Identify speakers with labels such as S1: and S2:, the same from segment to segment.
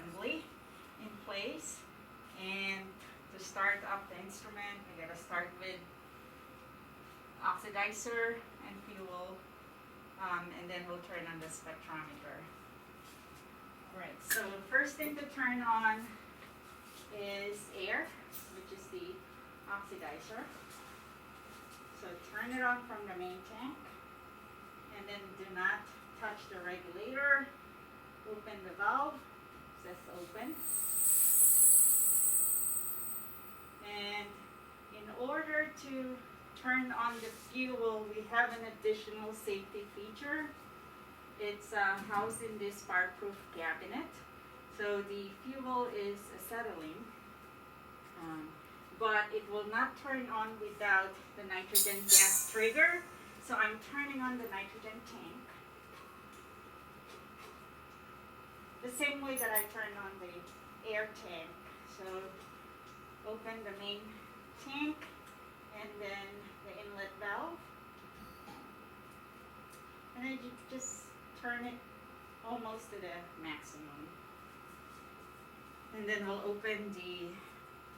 S1: assembly in place. And to start up the instrument, I gotta start with oxidizer and fuel, and then we'll turn on the spectrometer. Alright, so the first thing to turn on is air, which is the oxidizer. So turn it on from the main tank, and then do not touch the regulator. Open the valve, it says open. And in order to turn on the fuel, we have an additional safety feature. It's housed in this fireproof cabinet. So the fuel is acetylene, but it will not turn on without the nitrogen gas trigger. So I'm turning on the nitrogen tank the same way that I turn on the air tank. So open the main tank and then the inlet valve, and then you just turn it almost to the maximum. And then we'll open the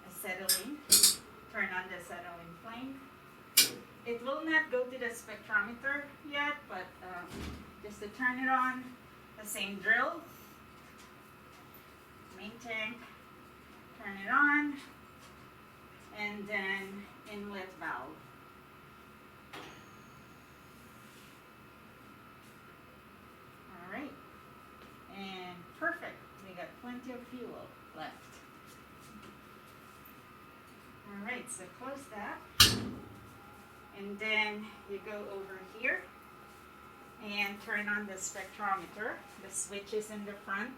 S1: acetylene, turn on the acetylene flame. It will not go to the spectrometer yet, but just to turn it on, the same drill. Main tank, turn it on, and then inlet valve. Alright, and perfect. We got plenty of fuel left. Alright, so close that. And then you go over here and turn on the spectrometer. The switch is in the front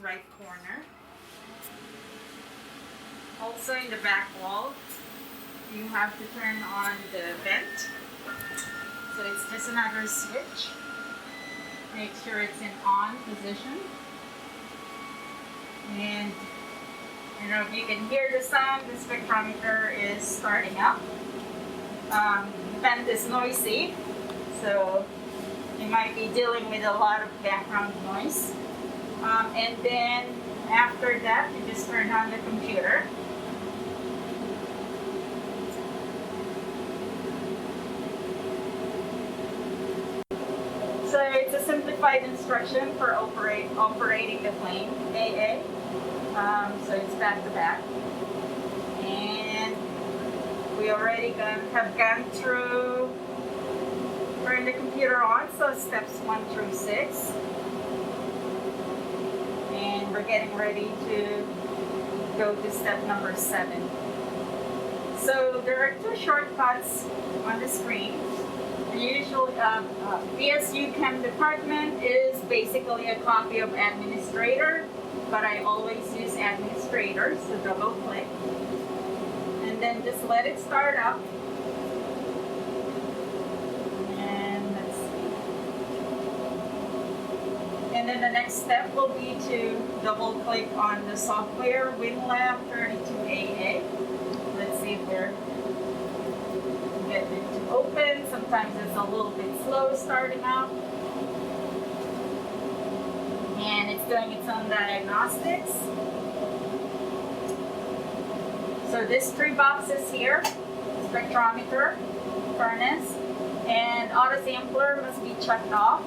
S1: right corner. Also in the back wall, you have to turn on the vent. So it's just another switch. Make sure it's in on position. And you know, if you can hear the sound, the spectrometer is starting up. The vent is noisy, so you might be dealing with a lot of background noise. And then after that, you just turn on the computer. So it's a simplified instruction for operating the flame, AA. So it's back to back. And we already have gone through, turn the computer on, so steps 1 through 6. And we're getting ready to go to step number 7. So there are 2 shortcuts on the screen. The usual BSU Chem department is basically a copy of administrator, but I always use administrator, so double click. And then just let it start up. And let's see. And then the next step will be to double click on the software WinLab 32AA. Let's see if we're getting it to open. Sometimes it's a little bit slow starting out. And it's doing its own diagnostics. So these 3 boxes here, spectrometer, furnace, and auto sampler must be checked off.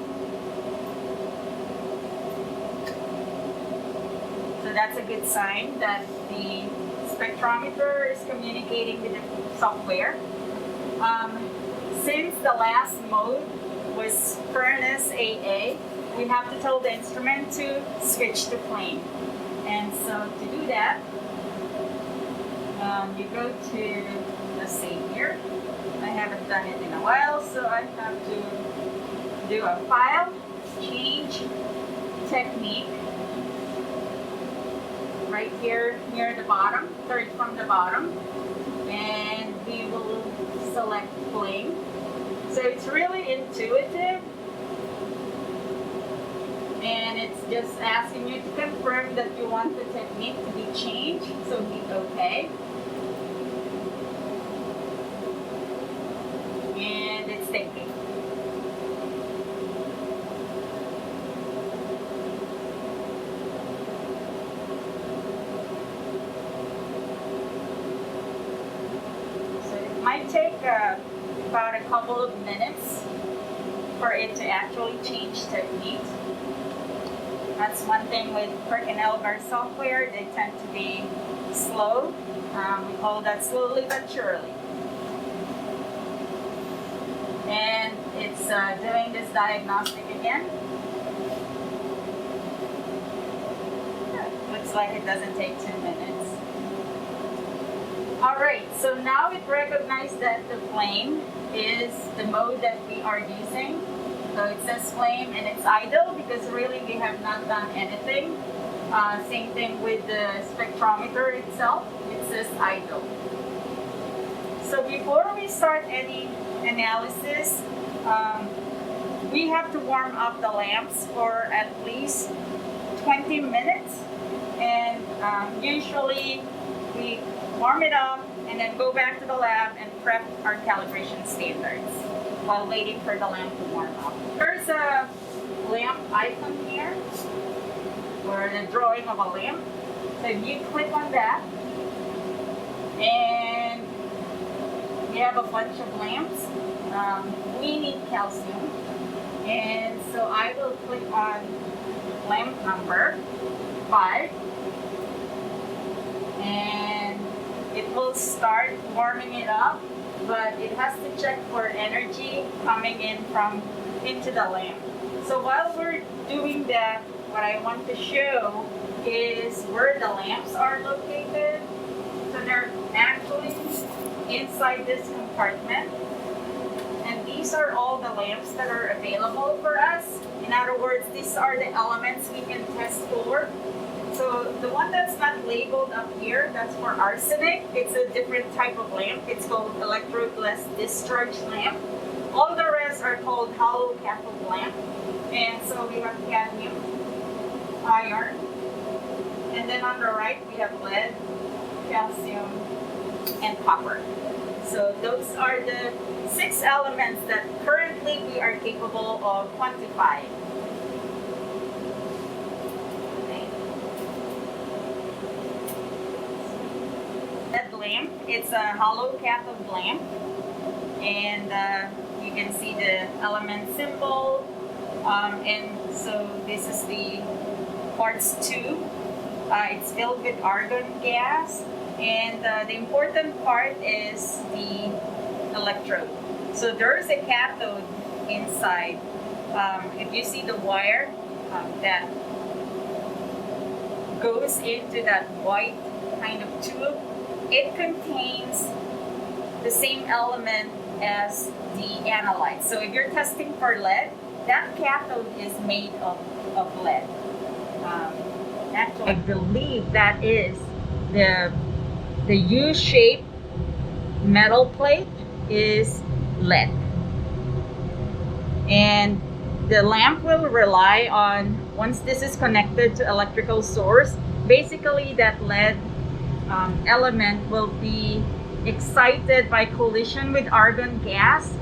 S1: So that's a good sign that the spectrometer is communicating with the software. Since the last mode was furnace AA, we have to tell the instrument to switch to flame. And so to do that, you go to, let's see here, I haven't done it in a while, so I have to do a file, change technique, right here near the bottom, third from the bottom, and we will select flame. So it's really intuitive, and it's just asking you to confirm that you want the technique to be changed, so hit OK. And it's thinking. might take about a couple of minutes for it to actually change to heat. That's one thing with PerkinElmer software, they tend to be slow. We call that slowly but surely. And it's doing this diagnostic again. Looks like it doesn't take 2 minutes. Alright, so now it recognized that the flame is the mode that we are using. So it says flame and it's idle because really we have not done anything. Same thing with the spectrometer itself, it says idle. So before we start any analysis, we have to warm up the lamps for at least 20 minutes. And usually we warm it up and then go back to the lab and prep our calibration standards while waiting for the lamp to warm up. There's a lamp icon here, or the drawing of a lamp. So if you click on that, and we have a bunch of lamps. We need calcium, and so I will click on lamp number 5, and it will start warming it up, but it has to check for energy coming into the lamp. So while we're doing that, what I want to show is where the lamps are located. So they're actually inside this compartment. And these are all the lamps that are available for us. In other words, these are the elements we can test for. So the one that's not labeled up here, that's for arsenic. It's a different type of lamp. It's called electrodeless discharge lamp. All the rest are called hollow cathode lamp. And so we have cadmium, iron, and then on the right we have lead, calcium, and copper. So those are the 6 elements that currently we are capable of quantifying. Okay. That lamp, it's a hollow cathode lamp, and you can see the element symbol, and so this is the quartz tube. It's filled with argon gas, and the important part is the electrode. So there's a cathode inside. If you see the wire that goes into that white kind of tube, it contains the same element as the analyte. So if you're testing for lead, that cathode is made of lead. Actually, I believe that is the U-shaped metal plate is lead. And the lamp will rely on, once this is connected to electrical source, basically that lead element will be excited by collision with argon gas.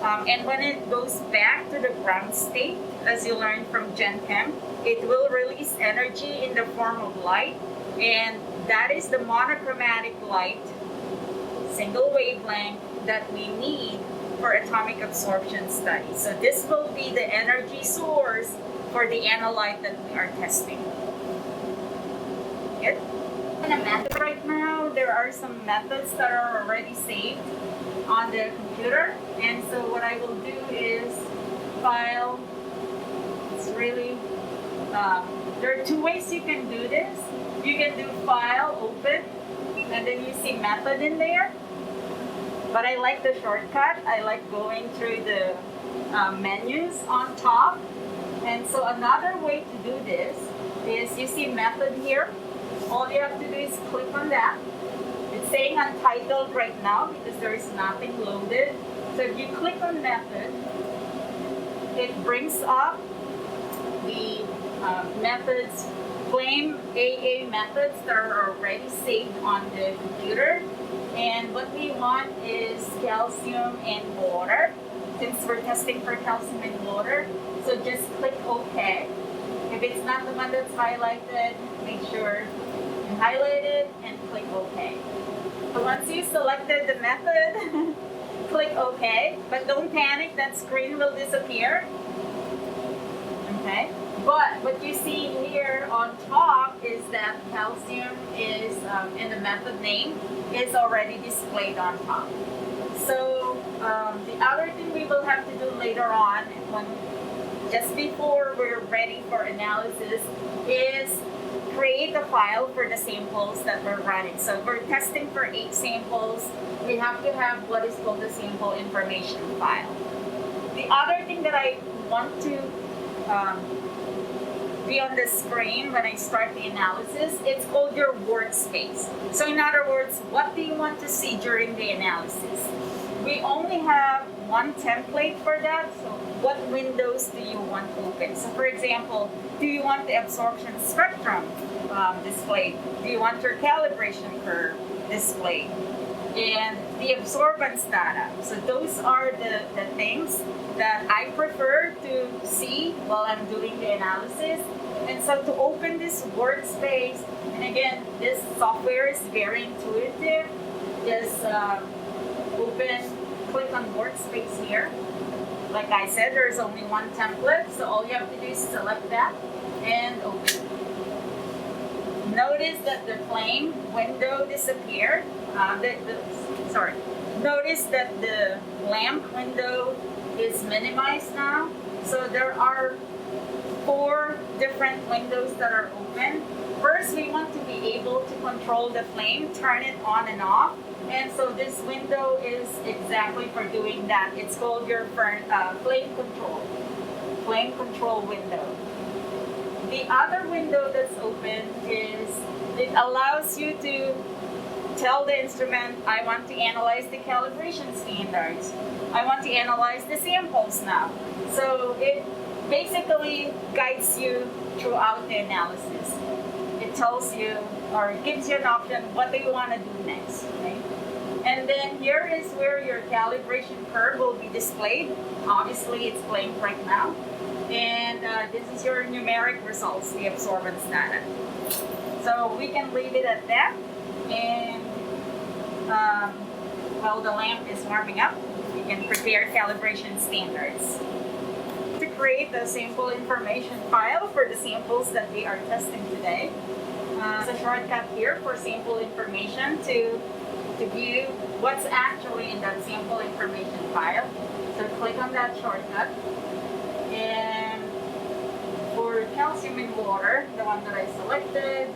S1: And when it goes back to the ground state, as you learned from Gen Chem, it will release energy in the form of light, and that is the monochromatic light, single wavelength, that we need for atomic absorption studies. So this will be the energy source for the analyte that we are testing. Good? In a method right now, there are some methods that are already saved on the computer, and so what I will do is file. It's really there are 2 ways you can do this. You can do file, open, and then you see method in there. But I like the shortcut. I like going through the menus on top. And so another way to do this is you see method here. All you have to do is click on that. It's saying untitled right now because there is nothing loaded. So if you click on method, it brings up the methods, flame AA methods that are already saved on the computer. And what we want is calcium and water, since we're testing for calcium and water. So just click OK. If it's not the one that's highlighted, make sure you highlight it and click OK. Once you selected the method, click OK, but don't panic, that screen will disappear. Okay, but what you see here on top is that calcium is in the method name is already displayed on top. So the other thing we will have to do later on, just before we're ready for analysis, is create a file for the samples that we're running. So we're testing for 8 samples. We have to have what is called the sample information file. The other thing that I want to be on the screen when I start the analysis, it's called your workspace. So in other words, what do you want to see during the analysis? We only have one template for that, so what windows do you want open? So for example, do you want the absorption spectrum displayed? Do you want your calibration curve displayed? And the absorbance data. So those are the things that I prefer to see while I'm doing the analysis. And so to open this workspace, and again, this software is very intuitive. Just click on workspace here. Like I said, there's only one template, so all you have to do is select that and open. Notice that the flame window disappeared. Notice that the lamp window is minimized now. So there are 4 different windows that are open. First, we want to be able to control the flame, turn it on and off. And so this window is exactly for doing that. It's called your flame control window. The other window that's open is it allows you to tell the instrument, I want to analyze the calibration standards. I want to analyze the samples now. So it basically guides you throughout the analysis. It tells you or gives you an option, what do you want to do next, okay? And then here is where your calibration curve will be displayed. Obviously, it's blank right now. And this is your numeric results, the absorbance data. So we can leave it at that. And while the lamp is warming up, we can prepare calibration standards. To create the sample information file for the samples that we are testing today, there's a shortcut here for sample information to view what's actually in that sample information file. So click on that shortcut. And for calcium in water, the one that I selected,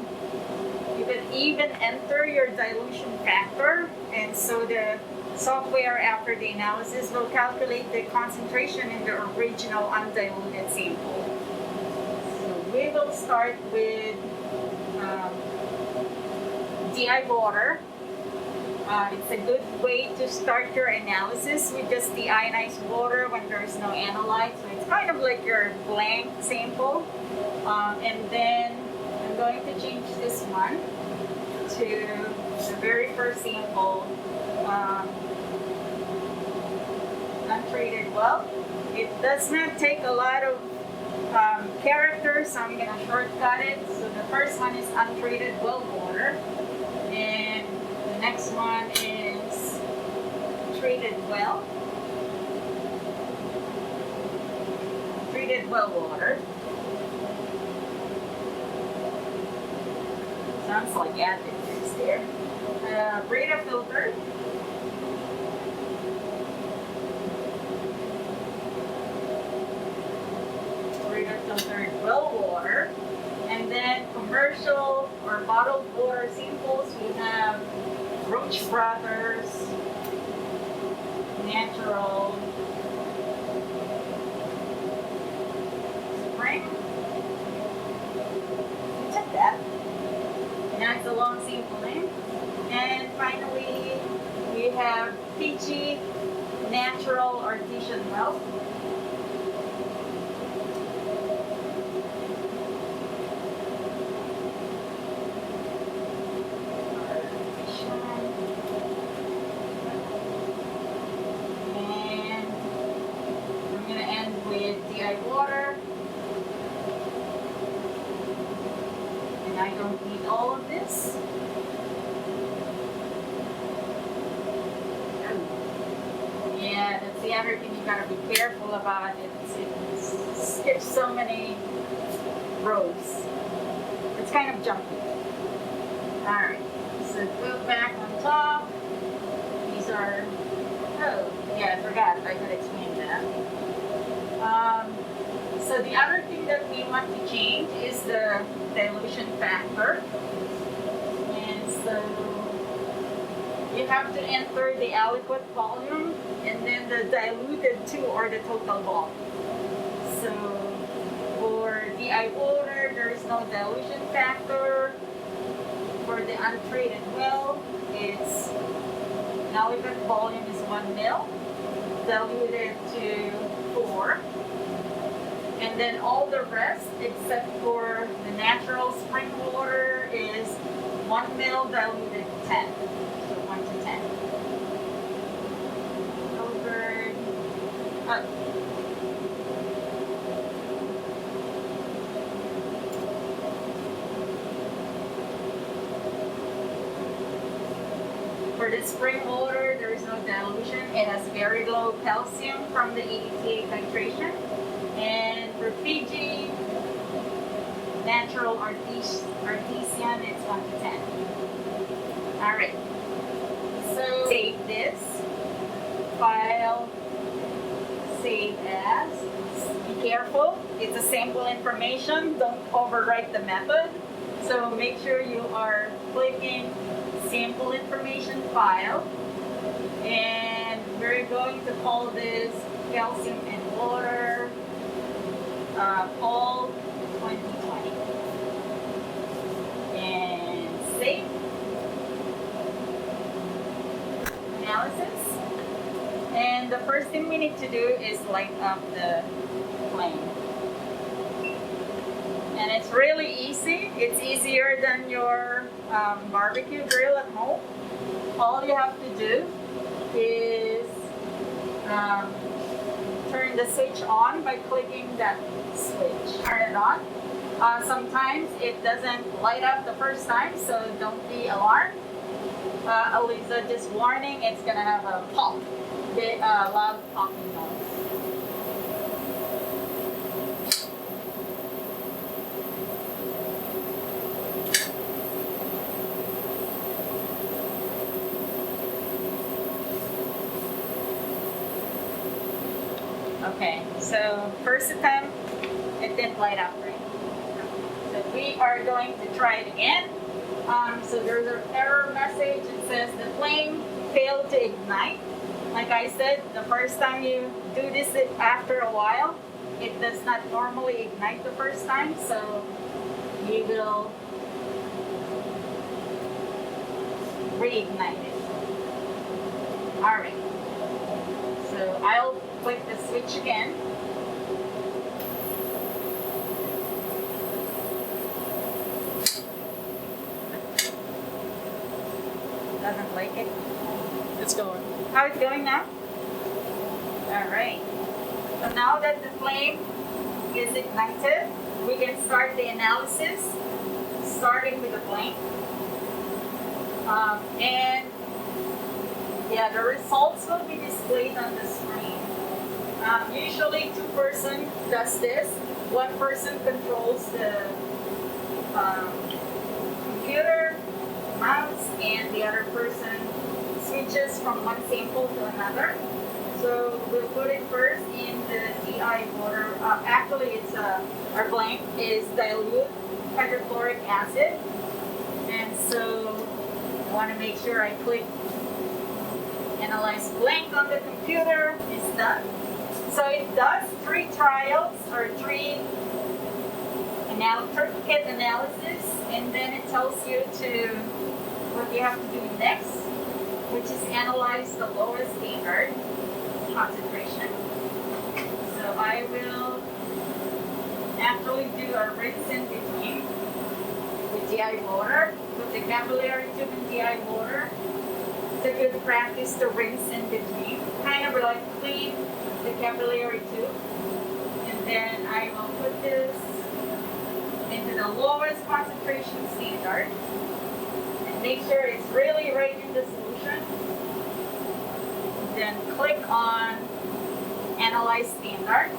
S1: you can even enter your dilution factor, and so the software after the analysis will calculate the concentration in the original undiluted sample. So we will start with DI water. It's a good way to start your analysis with just the ionized water when there's no analyte. So it's kind of like your blank sample. And then I'm going to change this one to the very first sample, untreated well. It does not take a lot of characters, so I'm going to shortcut it. So the first one is untreated well water. And the next one is treated well. Treated well water. Sounds like adjectives there. Brita filter. Brita filtered well water. And then commercial or bottled water samples, we have Roach Brothers, Natural, Spring. We took that. Now it's a long sample name. And finally, we have Fiji, Natural Artesian Well. I don't need all of this. Yeah, that's the other thing you gotta be careful about. It skips so many rows. It's kind of jumpy. Alright, so go back on top. These are, oh, yeah, I forgot. I could explain that. So the other thing that we want to change is the dilution factor. And so you have to enter the aliquot volume and then the diluted to or the total volume. So for DI water, there is no dilution factor. For the untreated well, it's aliquot volume is 1 ml, diluted to 4. And then all the rest, except for the natural spring water, is 1 ml diluted to 10. So 1 to 10. Over. For the spring water, there is no dilution. It has very low calcium from the EDTA titration. And for Fiji, natural artesian, it's 1 to 10. Alright. So save this. File. Save as. Be careful. It's a sample information. Don't overwrite the method. So make sure you are clicking sample information file. And we're going to call this calcium and water. Fall 2020. And save. Analysis. And the first thing we need to do is light up the flame. And it's really easy. It's easier than your barbecue grill at home. All you have to do is turn the switch on by clicking that switch. Turn it on. Sometimes it doesn't light up the first time, so don't be alarmed. Elisa, just warning, it's gonna have a pop, loud popping noise. Okay, so first attempt, it didn't light up, right? So we are going to try it again. So there's an error message. It says the flame failed to ignite. Like I said, the first time you do this after a while, it does not normally ignite the first time. So you will reignite it. All right. So I'll click the switch again. Doesn't like it.
S2: It's going.
S1: How it's going now? All right. So now that the flame is ignited, we can start the analysis, starting with the flame. And yeah, the results will be displayed on the screen. Usually 2 person does this. 1 person controls the computer, mouse, and the other person switches from one sample to another. So we'll put it first in the DI water. Actually, it's our blank is dilute hydrochloric acid. And so I want to make sure I click analyze blank on the computer. It's done. So it does 3 trials or 3 triplicate analysis, and then it tells you to what you have to do next, which is analyze the lowest standard concentration. So I will actually do a rinse in between with DI water, put the capillary tube in DI water. It's a good practice to rinse in between, kind of like clean the capillary tube. And then I will put this into the lowest concentration standard and make sure it's really right in the solution. then click on Analyze Standard.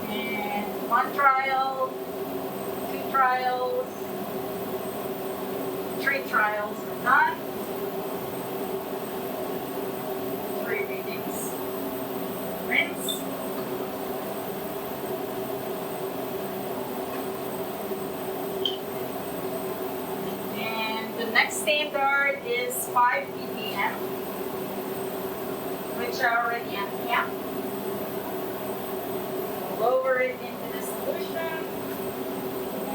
S1: And 1 trial, 2 trials, 3 trials are done. 3 readings. Rinse. And the next standard is 5 ppm, which are already at camp. Lower it into the solution,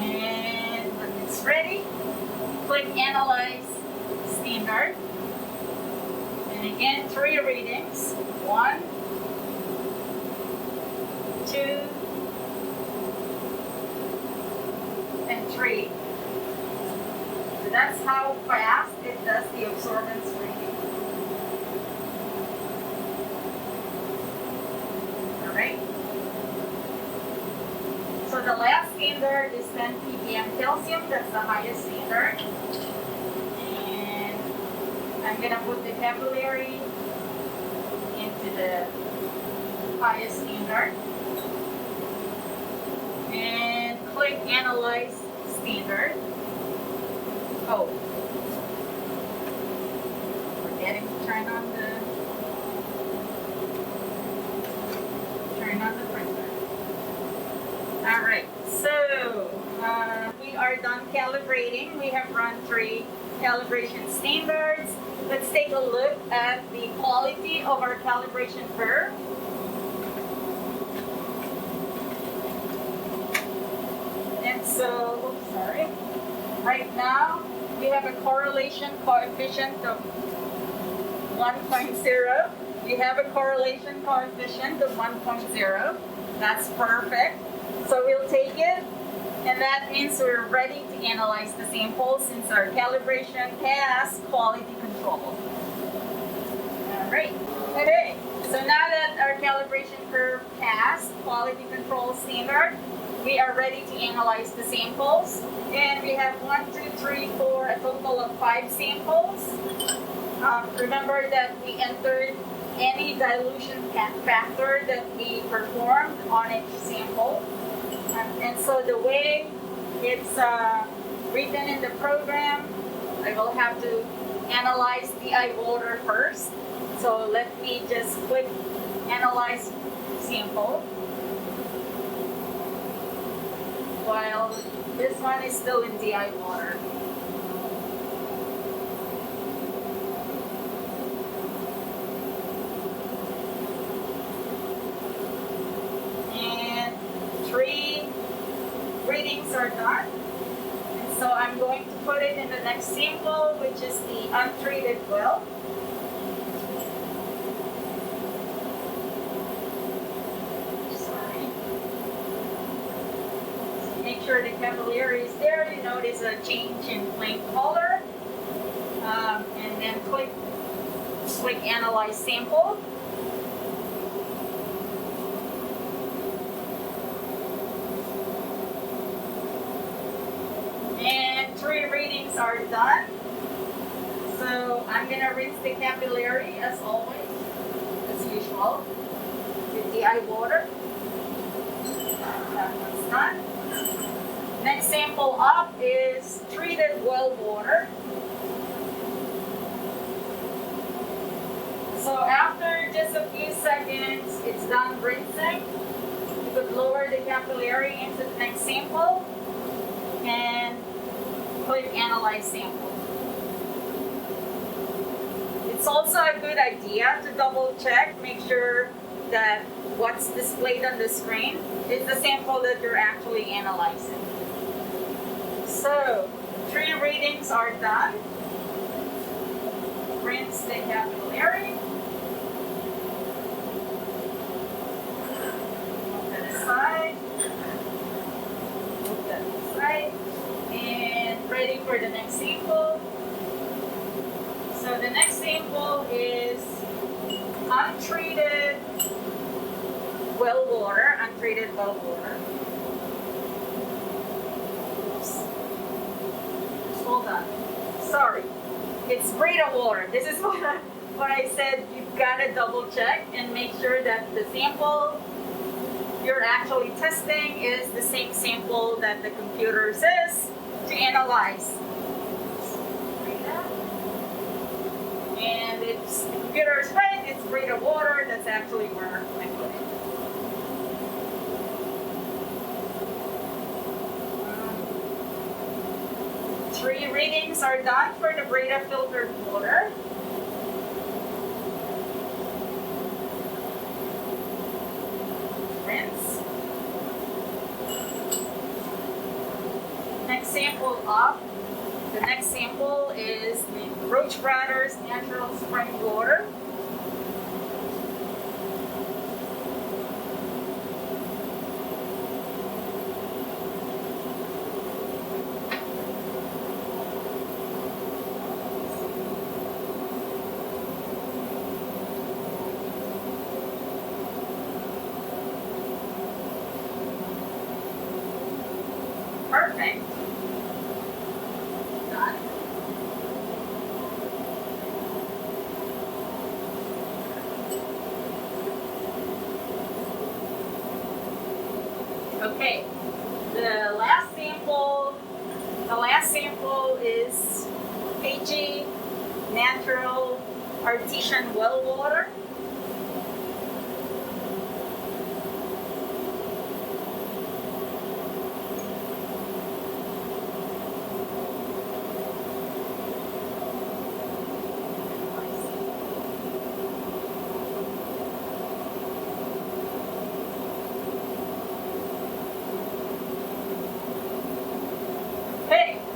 S1: and when it's ready, click Analyze Standard. And again, 3 readings. 1, 2, and 3. So that's how fast it does the absorbance reading. Alright. So the last standard is 10 ppm calcium, that's the highest standard. And I'm going to put the capillary into the highest standard. And click Analyze Standard. Oh, forgetting to turn on the printer. Alright, so we are done calibrating. We have run 3 calibration standards. Let's take a look at the quality of our calibration curve. And so, sorry, right now we have a correlation coefficient of 1.0. We have a correlation coefficient of 1.0. That's perfect. So we'll take it, and that means we're ready to analyze the sample since our calibration passed quality control. Alright, okay. So now that our calibration curve passed quality control standard, we are ready to analyze the samples. And we have 1, 2, 3, 4, a total of 5 samples. Remember that we entered any dilution factor that we performed on each sample. And so the way it's written in the program, I will have to analyze DI water first. So let me just click Analyze Sample, while this one is still in DI water. And 3 readings are done. And so I'm going to put it in the next sample, which is the untreated well. Make sure the capillary is there. You notice a change in flame color. And then click Analyze Sample. And 3 readings are done. So I'm going to rinse the capillary as always, as usual, with DI water. That one's done. Next sample up is treated well water. So after just a few seconds, it's done rinsing. You could lower the capillary into the next sample and click Analyze Sample. It's also a good idea to double check, make sure that what's displayed on the screen is the sample that you're actually analyzing. So, 3 readings are done. Rinse the capillary. Move that aside. Move that aside. And ready for the next sample. So the next sample is untreated well water. Untreated well water. Hold on. Sorry. it's Brita water. This is what I said, you've got to double check and make sure that the sample you're actually testing is the same sample that the computer says to analyze. And if the computer is right, it's Brita water, that's actually where I put it. 3 readings are done for the Brita filtered water. Rinse. Next sample up. The next sample is the Roach Brothers Natural Spring Water. Perfect. Done. Okay. The last sample is Fiji Natural Artesian Well Water.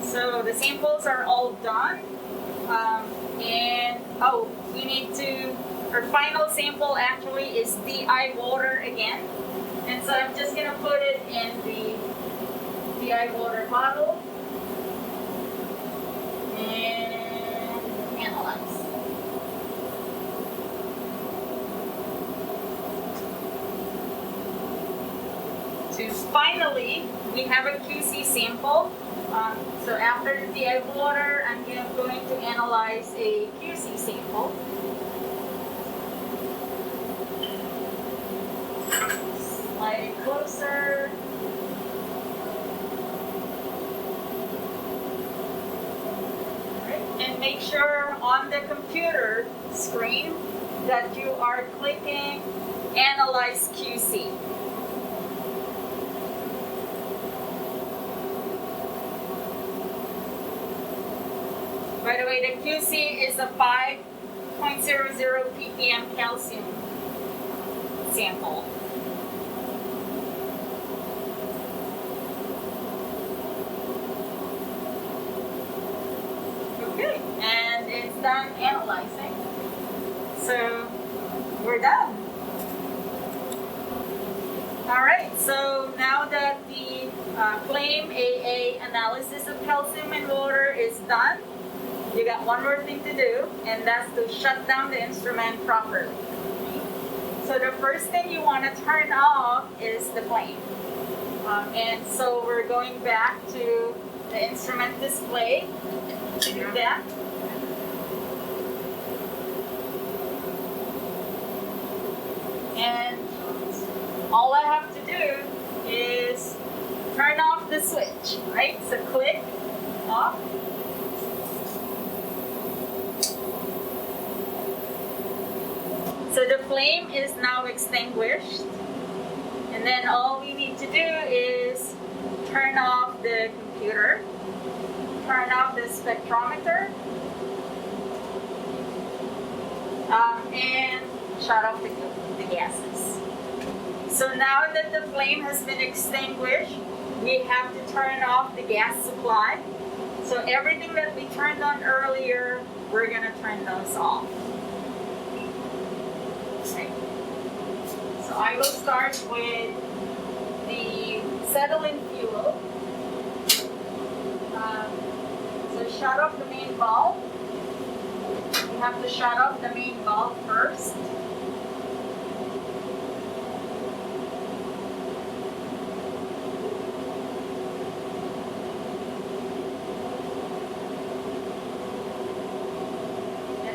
S1: So the samples are all done, and we need to, our final sample actually is DI water again, and so I'm just gonna put it in the DI water bottle and analyze. So finally, we have a QC sample. So after the DI water, I'm going to analyze a QC sample. Slide it closer. Right. And make sure on the computer screen that you are clicking Analyze QC. By the way, the QC is a 5.00 ppm calcium sample. Okay, and it's done analyzing. So we're done. All right, so now that the claim AA analysis of calcium in water is done, you got one more thing to do, and that's to shut down the instrument properly. So the first thing you want to turn off is the flame. And so we're going back to the instrument display to do that. And all I have to do is turn off the switch, right? So click off. So the flame is now extinguished, and then all we need to do is turn off the computer, turn off the spectrometer, and shut off the gases. So now that the flame has been extinguished, we have to turn off the gas supply. So everything that we turned on earlier, we're going to turn those off. Okay. So I will start with the acetylene fuel. So shut off the main valve. You have to shut off the main valve first.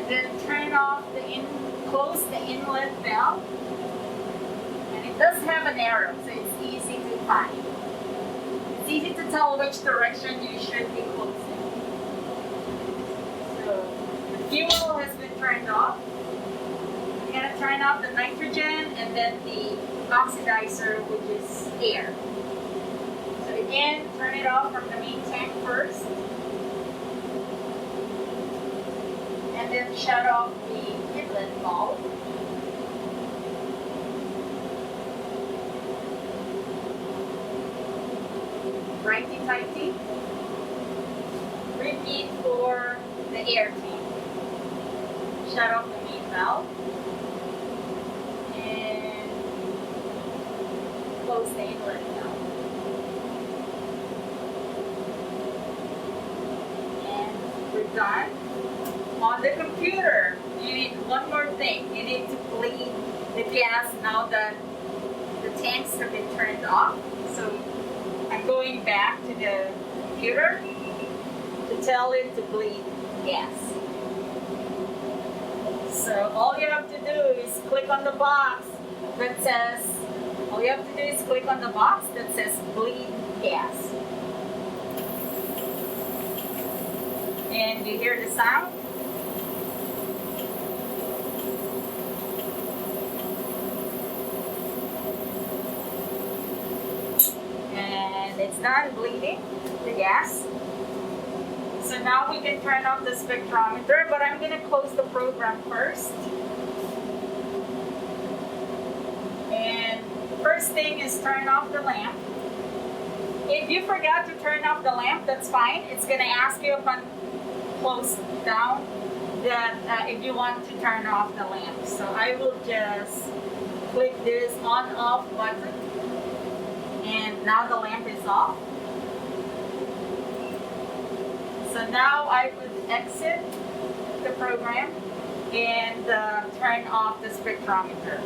S1: then turn off close the inlet valve. And it does have an arrow, so it's easy to find. It's easy to tell which direction you should be closing. So the fuel has been turned off. We're gonna turn off the nitrogen and then the oxidizer, which is air. So again, turn it off from the main tank first. And then shut off the inlet valve. Righty-tighty. Repeat for the air tank. Shut off the main valve. And close the inlet valve. And we're done. On the computer, you need one more thing. You need to bleed the gas now that the tanks have been turned off. So I'm going back to the computer to tell it to bleed gas. So all you have to do is click on the box that says, bleed gas. And you hear the sound? And it's done bleeding the gas. So now we can turn off the spectrometer, but I'm going to close the program first. And the first thing is turn off the lamp. If you forgot to turn off the lamp, that's fine. It's going to ask you upon close down that if you want to turn off the lamp. So I will just click this on-off button. And now the lamp is off. So now I would exit the program and turn off the spectrometer.